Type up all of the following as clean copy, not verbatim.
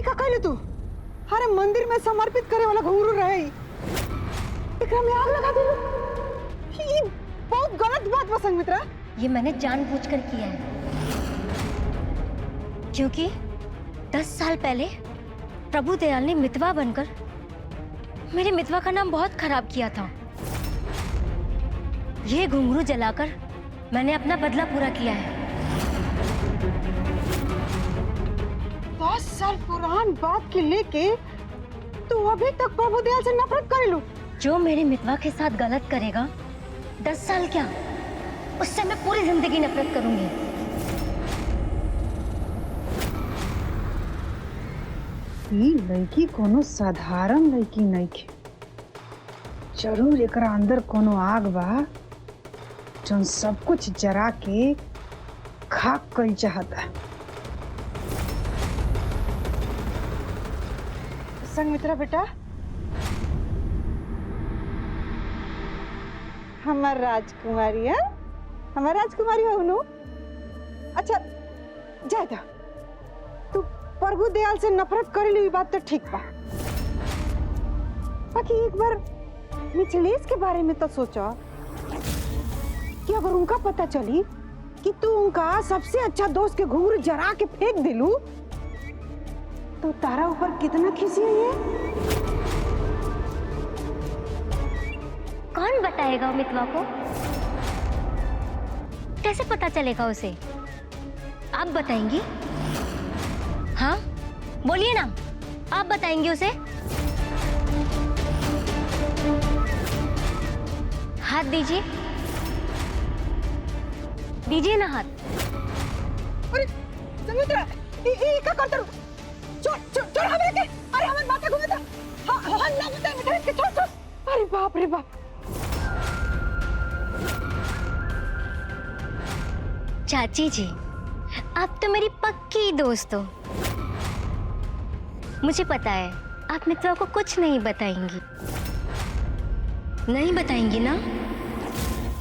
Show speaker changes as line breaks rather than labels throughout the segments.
का कहले तू? अरे मंदिर में समर्पित करे वाला घुंघरू रहे, एकरा में आग लगा दे। ये बहुत गलत बात बा संगमित्रा।
ये मैंने जानबूझकर किया है, क्योंकि 10 साल पहले प्रभु दयाल ने मितवा बनकर मेरे मितवा का नाम बहुत खराब किया था। ये घुंघरू जलाकर मैंने अपना बदला पूरा किया है।
10 साल पुरान बात के लेके तू अभी तक प्रभु दयाल से नफरत करे लो।
जो मेरे मितवा के साथ गलत करेगा, 10 साल क्या, उससे मैं पूरी जिंदगी नफरत करूंगी।
ई लड़की कोनो साधारण लड़की नहीं के, जरूर एकरा अंदर कोनो आग बा जो सब कुछ जरा के खाक करी चाहता। संगमित्रा बेटा, हमार राजकुमारी है, हमार राजकुमारी हो नु। अच्छा जा जा, तू प्रभु दयाल से नफरत करे ली बात तो ठीक बा, बाकी एक बार मिथिलेश के बारे में तो सोचा कि अगर उनका पता चली कि तू उनका सबसे अच्छा दोस्त के घुंघरू जरा के फेंक दिलू तो तारा ऊपर कितना खिसी है।
कौन बताएगा मितवा को? कैसे पता चलेगा उसे? आप बताएंगी? हाँ बोलिए ना, आप बताएंगी उसे? हाथ दीजिए, दीजिए ना हाथ।
अरे संगमित्रा, ये क्या करते हो? छोड़ छोड़ छोड़ हमें के, अरे हमें माथा घुमाता। हाँ हाँ ना बता मिथिलेश के, छोड़ छोड़। अरे बाप रे बाप।
चाची जी, आप तो मेरी पक्की दोस्त हो। मुझे पता है आप मित्रों को कुछ नहीं बताएंगी। नहीं बताएंगी ना?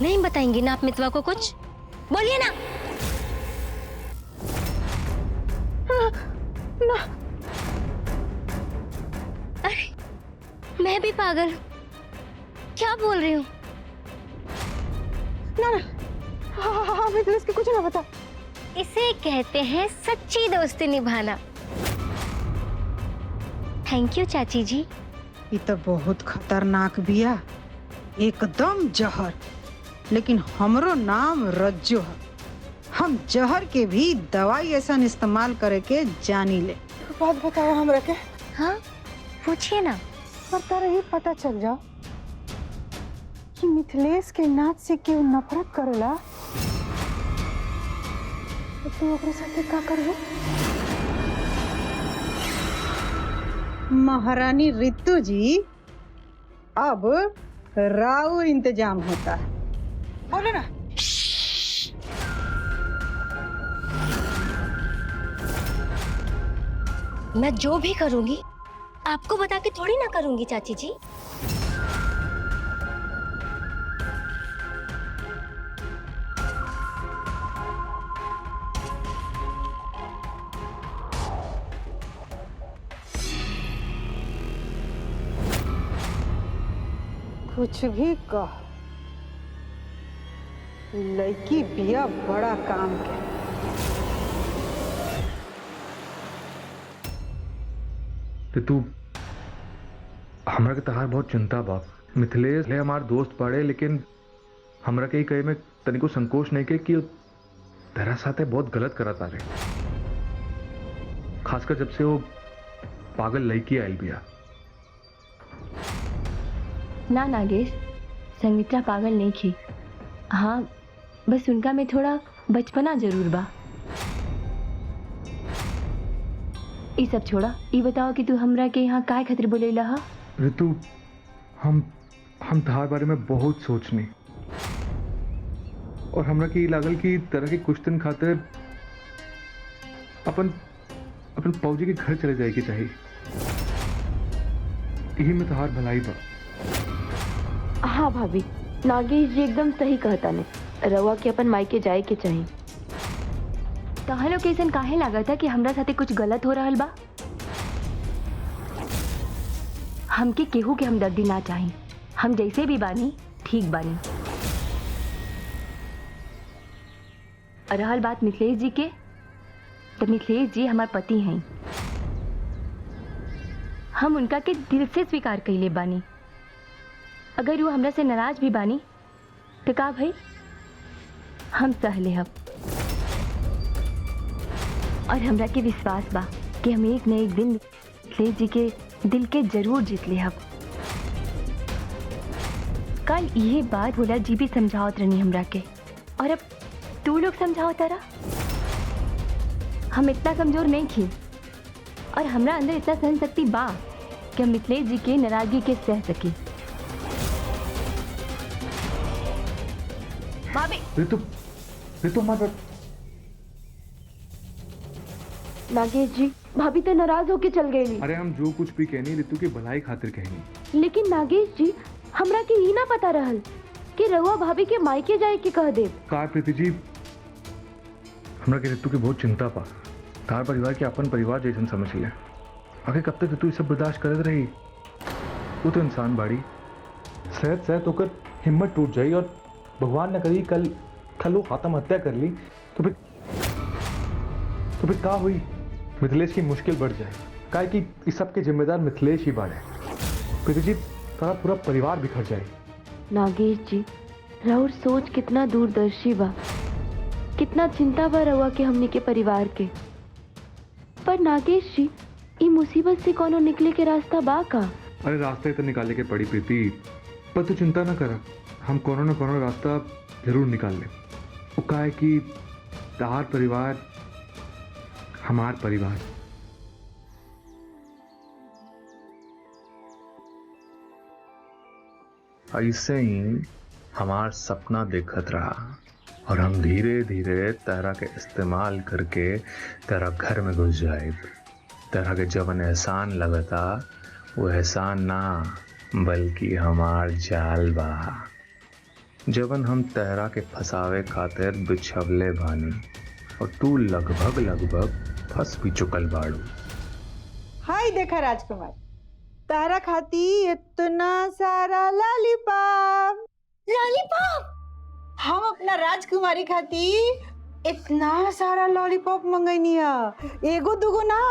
नहीं बताएंगी ना आप मितवा को कुछ? बोलिए ना।
ना।
अरे मैं भी पागल हूँ, क्या बोल रही हूँ?
ना ना, हाँ मिथिलेश के कुछ ना बता।
इसे कहते हैं सच्ची दोस्ती निभाना। थैंक यू चाची जी।
ये तो बहुत खतरनाक बिया, एकदम जहर। लेकिन हमरो नाम रज्जो है, हम जहर के भी दवाई ऐसा इस्तेमाल करे के जानी ले। बात बताओ हमरा के।
हाँ पूछिए ना।
पर तारा ये पता चल जाओ कि मिथिलेश के नाच से क्यों नफरत करेला तो तू ओकरे साथे का करबो? महारानी रितु जी, अब राउर इंतजाम होता है, बोले ना।
मैं जो भी करूंगी आपको बता के थोड़ी ना करूंगी चाची जी।
कुछ भी कह, लड़की बिया बड़ा काम के।
तू हमरा के तहार बहुत चिंता बा। मिथिलेश ले हमार दोस्त पड़े, लेकिन हमरा के कहे में तनिको संकोच नहीं के कि तेरा साथे बहुत गलत करत आ रहे, खासकर जब से वो पागल लड़की आई बिया।
ना नागेश, संगमित्रा पागल नहीं थी। हाँ बस उनका में थोड़ा बचपना जरूर बा। ये सब छोड़ा, ये बताओ कि तू हमरा के यहाँ काय खातिर बोलेला हा?
ऋतु, हम तहार बारे में बहुत सोचनी और हमरा के लागल कि तरह के कुछ दिन खातिर अपन पौजी के घर चले जाए के चाहिए। यही में तहार भलाई बा।
हाँ भाभी, नागेश जी एकदम सही कहता ने। रवा के अपन मायके जाए के चाहिए। तहां लोग ऐसन काहे लगा था कि हमरा साथे कुछ गलत हो रहल बा? हमके केहू के हमदर्दी ना चाही। हम जैसे भी बानी ठीक बानी। और रहल बात मिथिलेश जी के, तो मिथिलेश जी हमार पति हैं। हम उनका के दिल से स्वीकार कइले बानी। अगर वो हमरा से नाराज भी बानी तो का भाई, हम सहले हब। और हमरा के विश्वास बा कि हम एक न एक दिन मिथिलेश जी के दिल के जरूर जीत ले हब। कल ये बात भोला जी भी समझावत रहनी हमरा के, और अब तू लोग समझाओ तारा। हम इतना कमजोर नहीं थी, और हमरा अंदर इतना सहन शक्ति बा कि हम मिथिलेश जी के नाराजगी के सह सकी। भाभी
रितु हमारे
नागेश जी, भाभी तो नाराज होके चल गई।
अरे हम जो कुछ भी कहनी रितु की भलाई खातिर कहनी।
लेकिन नागेश जी, हमरा के ई ना पता रहल कि रहुआ भाभी के मायके जाए के कह दे।
का प्रीति जी, हमरा के रितु की बहुत चिंता पा। तार परिवार के अपन परिवार जैसन समझ ले। आगे कब तक रितु ये सब बर्दाश्त करत रही? वो तो इंसान बाड़ी, सहत होकर हिम्मत टूट जाई और भगवान न करी कल वो आत्महत्या कर ली तो फिर का हुई? मिथिलेश की मुश्किल बढ़ जाए। काहे कि इस सब के जिम्मेदार मिथिलेश ही बाड़े। प्रीति जी, तारा पूरा परिवार बिखर जाए।
नागेश जी, राउर सोच कितना दूरदर्शी बा, कितना चिंता बा रहुआ के हमने के परिवार के। पर नागेश जी, ई मुसीबत से कोनो निकले के रास्ता बा का?
अरे रास्ते तो निकाले के पड़ी प्रीति, पर तू चिंता ना कर। हम कोनो न कोनो रास्ता जरूर निकाल ले। वो का है कि तार परिवार हमार परिवार। ऐसे ही हमार सपना देखत रहा और हम धीरे धीरे तेरा के इस्तेमाल करके तेरा घर में घुस जाए। तेरा के जवन एहसान लगता वो एहसान ना बल्कि हमार जाल बा, जवन हम तेरा के फसावे खातिर बिछवले बानी और तू लगभग फंस भी चुकल बाड़ू।
हाय देखा राजकुमार, तारा खाती इतना सारा लॉलीपॉप। हम अपना राजकुमारी खाती इतना सारा लॉलीपॉप मंगैनी है। एगो दुगो ना,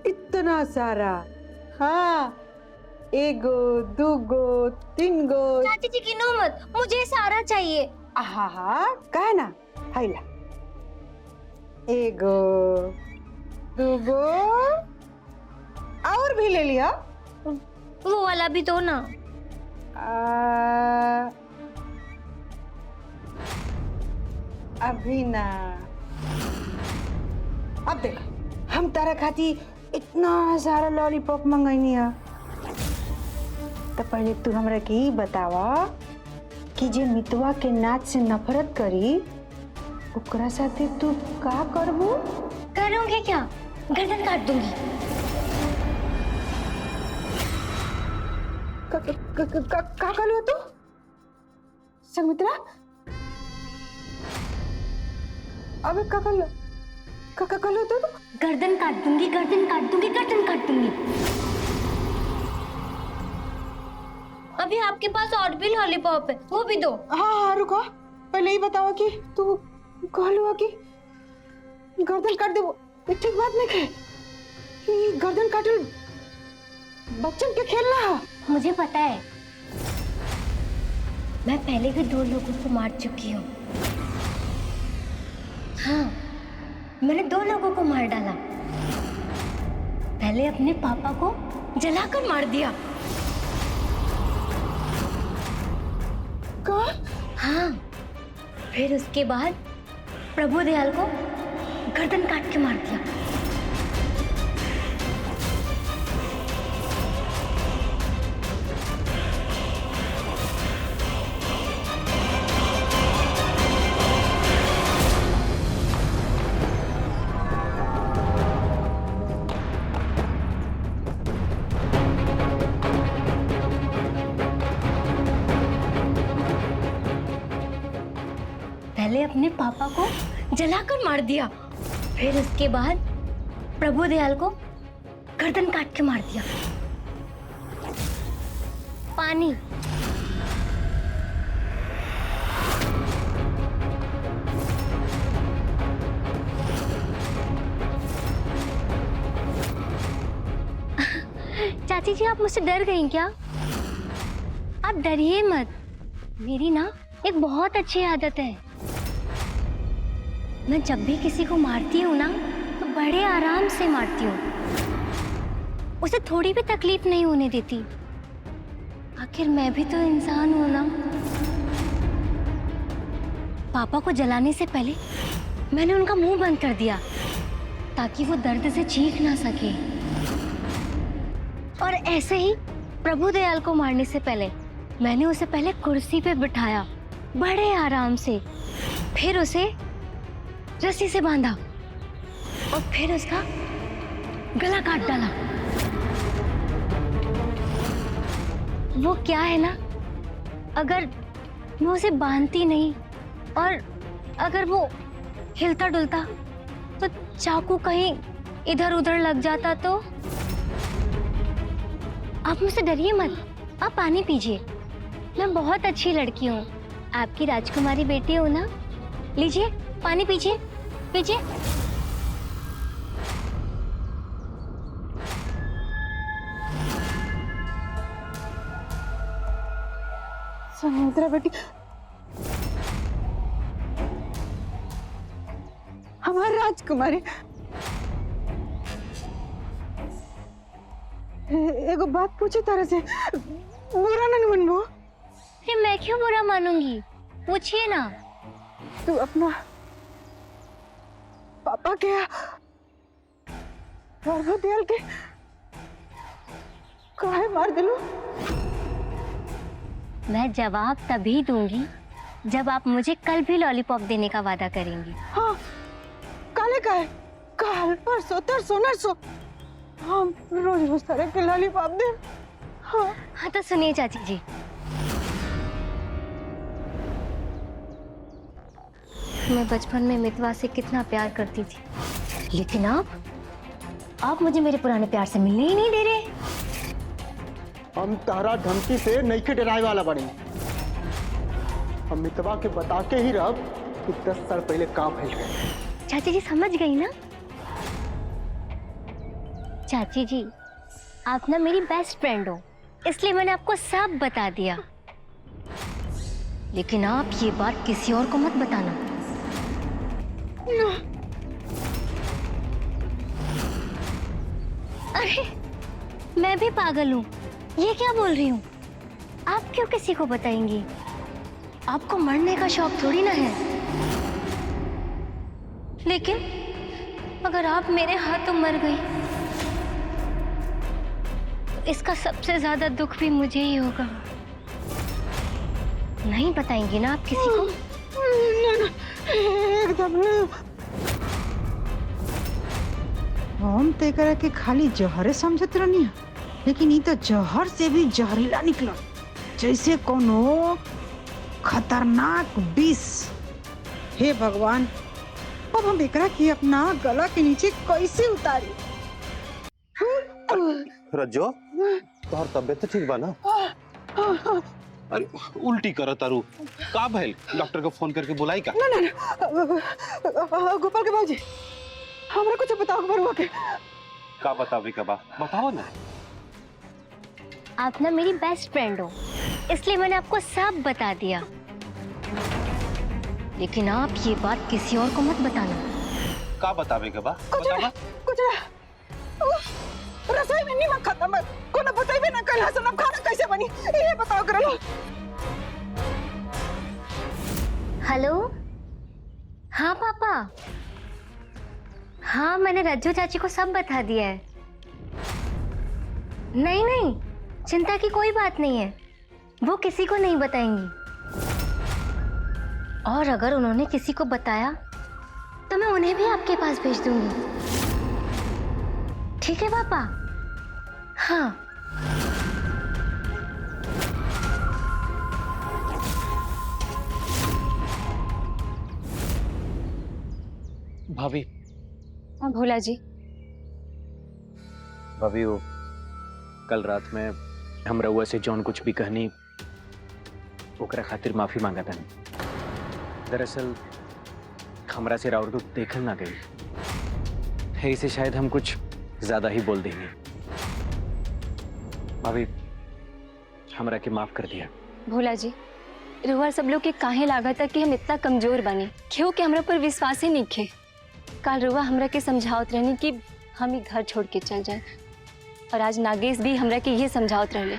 इतना सारा। हाँ, एगो दुगो तीन गो।
चाची जी गिनो मत, मुझे सारा चाहिए।
हाँ कहे ना, हाइला एगो दुगो और भी ले लिया।
वो वाला भी दो ना।
अभी ना। अब देख, हम तारा खाती इतना सारा लॉलीपॉप मंगैनी है, तो पहले तू हमरा के ई बतावा कि जे मितवा के नाच से नफरत करी ओकरा साथे तू का करबू?
करूंगी क्या? गर्दन काट दूंगी।
का करो तू संगमित्रा? अबे का कर लो तू?
गर्दन काट दूंगी, गर्दन काट दूंगी, गर्दन काट दूंगी। अभी आपके पास और भी लॉलीपॉप है, वो भी दो।
हाँ रुको, पहले ही बताओ कि तू कहलुआ कि गर्दन काट दे। ठीक बात नहीं है कि गर्दन काटल बच्चन के खेलना है।
मुझे पता है, मैं पहले भी 2 लोगों को मार चुकी हूँ। हाँ, मैंने 2 लोगों को मार डाला। पहले अपने पापा को जलाकर मार दिया।
का?
हाँ, फिर उसके बाद प्रभु दयाल को गर्दन काट के मार दिया। पहले अपने पापा को जलाकर मार दिया, फिर उसके बाद प्रभु दयाल को गर्दन काट के मार दिया। पानी। चाची जी, आप मुझसे डर गई क्या? आप डरिए मत। मेरी ना एक बहुत अच्छी आदत है। मैं जब भी किसी को मारती हूँ ना, तो बड़े आराम से मारती हूँ, उसे थोड़ी भी तकलीफ नहीं होने देती। आखिर मैं भी तो इंसान हूँ ना। पापा को जलाने से पहले मैंने उनका मुंह बंद कर दिया ताकि वो दर्द से चीख ना सके। और ऐसे ही प्रभु दयाल को मारने से पहले मैंने उसे पहले कुर्सी पे बिठाया बड़े आराम से, फिर उसे रस्सी से बांधा और फिर उसका गला काट डाला। वो क्या है ना, अगर मैं उसे बांधती नहीं और अगर वो हिलता डुलता तो चाकू कहीं इधर उधर लग जाता तो। आप मुझसे डरिए मत, आप पानी पीजिए। मैं बहुत अच्छी लड़की हूँ, आपकी राजकुमारी बेटी हूँ ना। लीजिए पानी पीजिए, पीजिए।
समुद्रा बेटी, हमारी राजकुमारी, एगो बात पूछी तरह से, बुरा नहीं मनबो?
अरे मैं क्यों बुरा मानूंगी, पूछिए ना।
तू अपना पापा के प्रभु दयाल के काहे मार दिलू?
मैं जवाब तभी दूंगी जब आप मुझे कल भी लॉलीपॉप देने का वादा करेंगी।
हाँ, काले का है, काल परसों तरसों नरसों हम रोज रोज तरह के लॉलीपॉप दे। हाँ
हाँ, तो सुनिए चाची जी, मैं बचपन में मितवा से कितना प्यार करती थी, लेकिन आप मुझे मेरे पुराने प्यार से मिलने ही नहीं दे रहे।
हम तारा धमकी से नहीं के डराए वाला बने। हम मितवा के बता के ही रब कि 10 साल पहले कहाँ फैल गए।
चाची जी समझ गई ना? चाची जी, आप ना मेरी बेस्ट फ्रेंड हो, इसलिए मैंने आपको सब बता दिया। लेकिन आप ये बात किसी और को मत बताना। अरे मैं भी पागल हूँ, ये क्या बोल रही हूँ? आप क्यों किसी को बताएंगी? आपको मरने का शौक थोड़ी ना है। लेकिन अगर आप मेरे हाथों मर गई तो इसका सबसे ज्यादा दुख भी मुझे ही होगा। नहीं बताएंगी ना आप किसी को?
एकदम हम तेकरा के खाली जहरे समझत रहनी है, लेकिन ये तो जहर से भी जहरीला निकला, जैसे कोनो खतरनाक विष। हे भगवान, अब हम एकरा की अपना गला के नीचे कैसे उतारी?
रज्जो, तोहर तबियत तो ठीक बा ना? अरे उल्टी कर तारू, का भइल? डॉक्टर को फोन करके बुलाई का?
ना ना ना, गोपाल के बाबूजी, हमरा कुछ बताओ बरुआ के।
का बतावे का बा? बताओ ना।
आप ना मेरी बेस्ट फ्रेंड हो, इसलिए मैंने आपको सब बता दिया। लेकिन आप ये बात किसी और को मत बताना।
का बतावे का बा? बतावा।
कुछ रसोई में नहीं खत्म है, कोनो बताइबे ना कल हसन अब खाना कैसे बनी, ये बताओ करो।
हेलो, हाँ पापा, हाँ मैंने रज्जू चाची को सब बता दिया है। नहीं नहीं, चिंता की कोई बात नहीं है, वो किसी को नहीं बताएंगी। और अगर उन्होंने किसी को बताया तो मैं उन्हें भी आपके पास भेज दूंगी। ठीक है पापा? हाँ।
भाभी,
हाँ भोला जी।
भाभी वो कल रात में
हम रउआ से जौन कुछ भी कहनी ओकरा खातिर माफी मांगा था। दरअसल हमरा से राउर दुख देखल ना गई, ऐसे शायद हम कुछ ज्यादा ही बोल देंगे। भाभी हमरा के माफ कर दिया।
भोला जी, रुआ सब लोग के काहे लागत है कि हम इतना कमजोर बने, क्यों कि हमरा पर विश्वास ही नहीं खे। काल रुआ हमरा के समझावत रहनी कि हम ही घर छोड़ के चल जाए, और आज नागेश भी हमरा के ये समझावत रहले।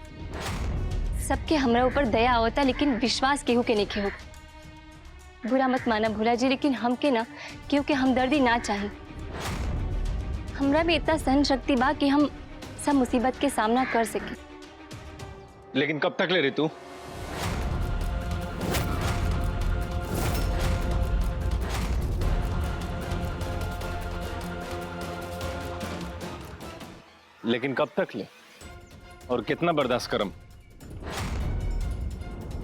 सबके हमरा ऊपर दया आवता, लेकिन विश्वास केहू के नहीं हो। बुरा मत माना भोला जी, लेकिन हमके ना क्योंकि हमदर्दी ना चाहिए। हमरा में इतना सहन शक्ति बा कि हम सब मुसीबत के सामना कर सके।
लेकिन कब तक ले रही तू? लेकिन कब तक ले और कितना बर्दाश्त करम?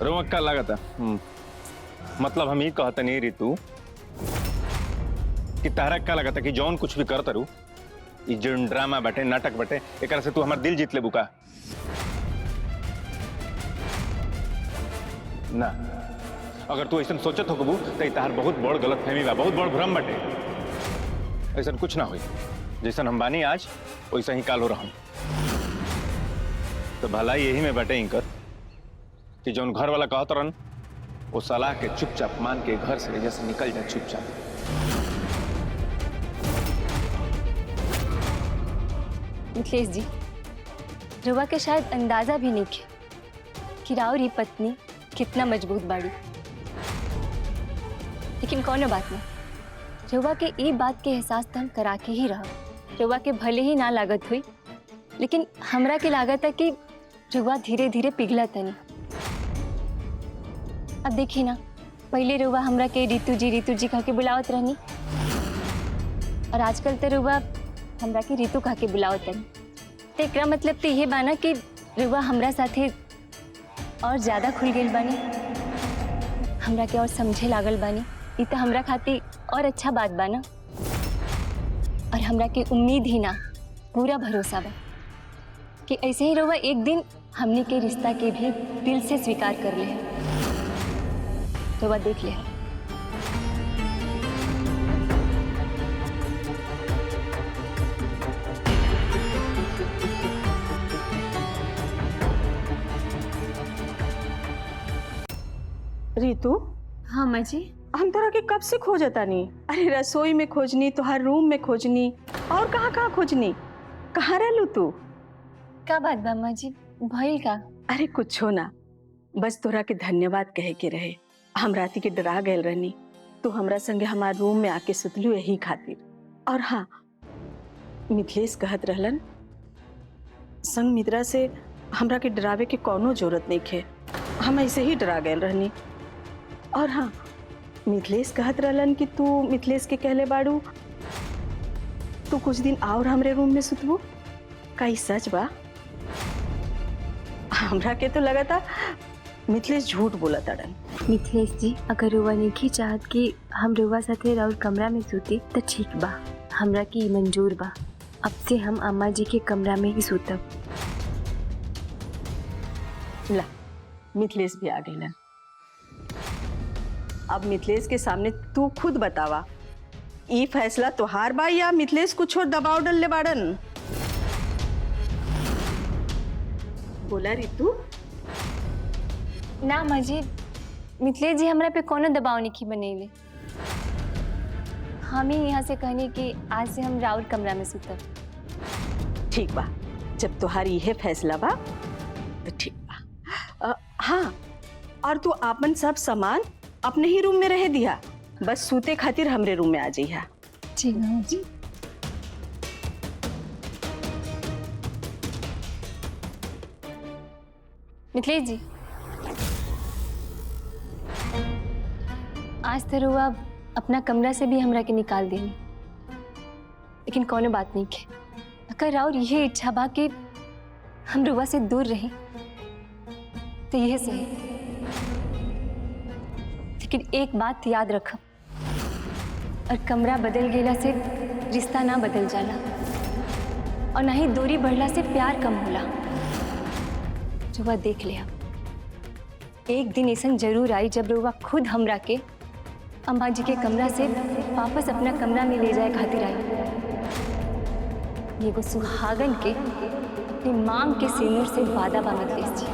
रोमक का लागत है? मतलब हम ही कहते नहीं रीतू कि तारा का लगता कि जौन कुछ भी करता रू, ये जो ड्रामा बटे नाटक बटे, एक से तू हमार दिल जीत ले बुका ना। अगर तू ऐसा सोचत हो कबू तो तार बहुत बड़ गलत फहमी बा, बहुत बड़ भ्रम बटे। ऐसा कुछ ना हुई, जैसा हम बानी आज वैसा ही काल हो रहा। तो भलाई यही में बटे इंकर कि जौन घर वाला कहत रहन वो सलाह के चुपचाप मान के घर से जैसे निकल जाए चुपचाप।
मिथिलेश जी, रुआ के शायद अंदाजा भी नहीं किया कि राउरी पत्नी कितना मजबूत बाड़ी। लेकिन कौनो बात नहीं, रुआ के ये बात के एहसास तो हम करा के ही रहा। रुआ के भले ही ना लागत हुई, लेकिन हमरा के लागत है कि रुआ धीरे धीरे पिघला तनी। अब देखिए ना, पहले रुआ हमरा के रीतू जी कह के बुलावत रहनी, और आजकल तो रुआ हमरा के रीतू कह के बुलावत तनी। तो एकरा मतलब तो ये बाना कि रुआ हमरा साथे और ज्यादा खुल गई बानी, हमरा के और समझे लागल बानी। ये तो हमरा खातिर और अच्छा बात बाना, और हमरा के उम्मीद ही ना पूरा भरोसा बा कि ऐसे ही रुआ एक दिन हमने के रिश्ता के भी दिल से स्वीकार कर ले। रुआ देख ले।
रीतू,
हाँ माँ जी।
हम तोरा के कब से खोजता नहीं। अरे रसोई में खोजनी, तो हर रूम में खोजनी, और कहाँ कहाँ खोजनी। कहाँ रहलू तू?
का बात बा माँ जी, भइल का?
अरे कुछ हो ना, बस तोरा के धन्यवाद कहे के रहे। हम राती के डरा गए रहनी, तू हमरा संगे हमारे रूम में आके सुतलू यही खातिर। और हाँ, मिथिलेश कहत रहलन संग मित्रा से हमरा के डरावे के कोनो जरूरत नहीं खे, हम ऐसे ही डरा गए रहनी। और हाँ, मिथिलेश कहत रहलन कि तू मिथिलेश के कहले बाड़ू तू कुछ दिन और हमरे रूम में सुतबू। का ई सच बा? हमरा के तो लगा था मिथिलेश झूठ बोला ताड़न।
मिथिलेश जी, अगर रुआ नहीं चाहत कि हम रुआ साथे राउर कमरा में सूती तो ठीक बा, हमरा की मंजूर बा। अब से हम अम्मा जी के कमरा में ही सूतब।
ला, मिथिलेश भी आ गई ना। अब मिथिलेश के सामने तू खुद बतावा, ई फैसला तोहार बा या मिथिलेश कुछ और दबाव डलले बाड़न? बोला रीतू।
ना माँ जी, मिथिलेश जी हमरा पे कोनो दबाव नहीं बनेले। हम ही यहाँ से कहने कि आज से हम राउर कमरा में सुतब।
ठीक बा, जब तोहार यह फैसला बा तो ठीक बा। हाँ, और तू आपन सब सामान अपने ही रूम में रह दिया, बस सूते खातिर हमरे रूम में आ जाइया।
ठीक है जी। मिथिलेश जी, आज तो रुआ अपना कमरा से भी हमरा के निकाल देनी, लेकिन कोनो बात नहीं के। अगर राउर यह इच्छा बा कि हम रुआ से दूर रहे तो यह सही, लेकिन एक बात याद रखब, और कमरा बदल गेला से रिश्ता ना बदल जाला, और ना ही दूरी बढ़ला से प्यार कम होला। रुआ देख लिया, एक दिन ऐसा जरूर आई जब रुआ खुद हमरा के अम्मा जी के कमरा से वापस अपना कमरा में ले जाए खातिर आई। ये वो सुहागन के अपनी मांग के सिनुर से वादा बा मिथिलेश जी।